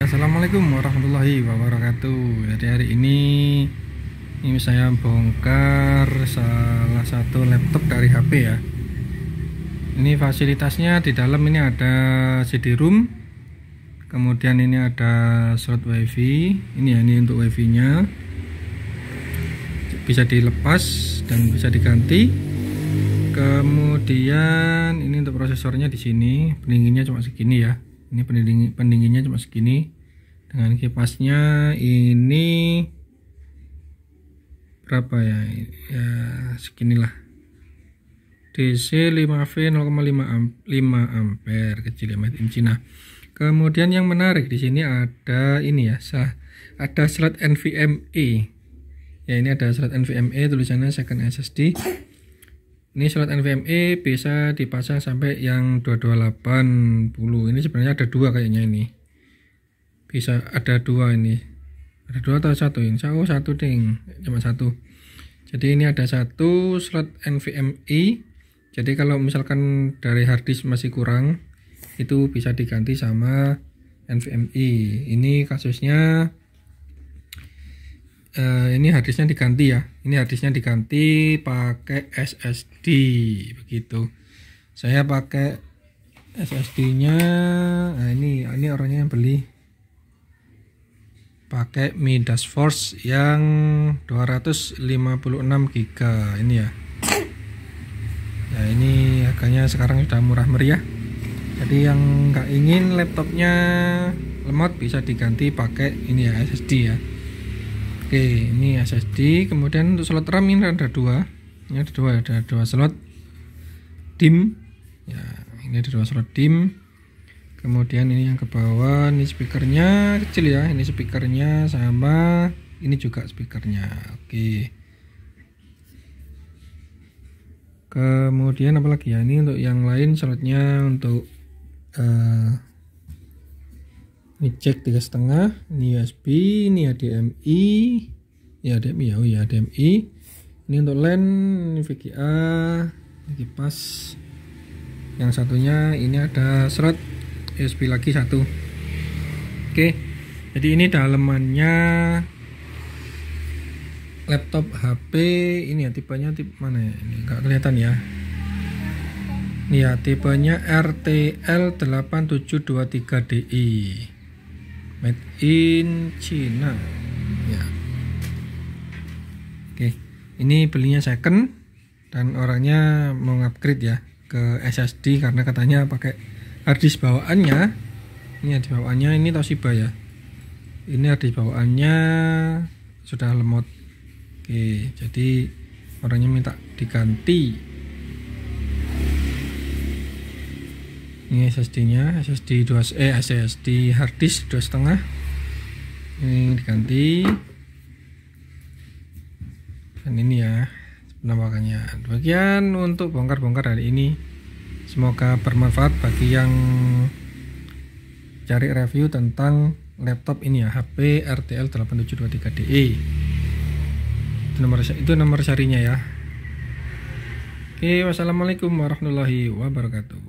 Assalamualaikum warahmatullahi wabarakatuh. Jadi hari ini saya bongkar salah satu laptop dari HP ya. Ini fasilitasnya di dalam ini ada CD-ROM, kemudian ini ada slot WiFi. Ini ya, ini untuk WiFi-nya bisa dilepas dan bisa diganti. Kemudian ini untuk prosesornya di sini, pendinginnya cuma segini ya. Ini pendinginnya cuma segini. Dengan kipasnya ini berapa ya? Ya seginilah. DC 5V 0,5 ampere, kecil ya, made in China. Kemudian yang menarik di sini ada ini ya, ada slot NVMe. Ya, ini ada slot NVMe, tulisannya second SSD. Ini slot NVMe bisa dipasang sampai yang 2280. Ini sebenarnya ada dua kayaknya ini. Bisa ada dua ini. Ada dua atau satu ini? Oh, satu ding. Cuma satu. Jadi ini ada satu slot NVMe. Jadi kalau misalkan dari harddisk masih kurang, itu bisa diganti sama NVMe. Ini kasusnya ini harddisknya diganti ya. Ini harddisknya diganti pakai SSD begitu. Saya pakai SSD-nya. Nah, ini orangnya yang beli pakai Midas Force yang 256 GB ini ya. Ya, ini harganya sekarang sudah murah meriah. Jadi yang nggak ingin laptopnya lemot bisa diganti pakai ini ya, SSD ya. Oke, ini SSD. Kemudian untuk slot RAM ini ada dua. Ini ada dua slot DIMM. Ya, ini ada dua slot DIMM. Kemudian ini yang ke bawah, ini speakernya kecil ya. Ini speakernya sama ini juga speakernya. Oke. Kemudian apa lagi ya? Ini untuk yang lain slotnya untuk ini jack 3,5, ini USB, ini HDMI, ya HDMI ya, oh ya HDMI. Ini untuk LAN, ini VGA, ini kipas. Yang satunya ini ada slot USB lagi satu. Oke, jadi ini dalemannya laptop HP ini ya, tipenya tipe mana ya? Ini nggak kelihatan ya. Ini ya, tipenya RTL 8723DI. Made in China ya. Oke, ini belinya second dan orangnya mau upgrade ya ke SSD karena katanya pakai harddisk bawaannya. Ini harddisk bawaannya ini Toshiba ya. Ini harddisk bawaannya sudah lemot. Oke, jadi orangnya minta diganti. Ini SSD-nya, SSD harddisk 2,5. Ini diganti. Dan ini ya penampakannya. Demikian untuk bongkar-bongkar hari ini. Semoga bermanfaat bagi yang cari review tentang laptop ini ya, HP RTL 8723DE. Itu nomor serinya ya. Oke, wassalamualaikum warahmatullahi wabarakatuh.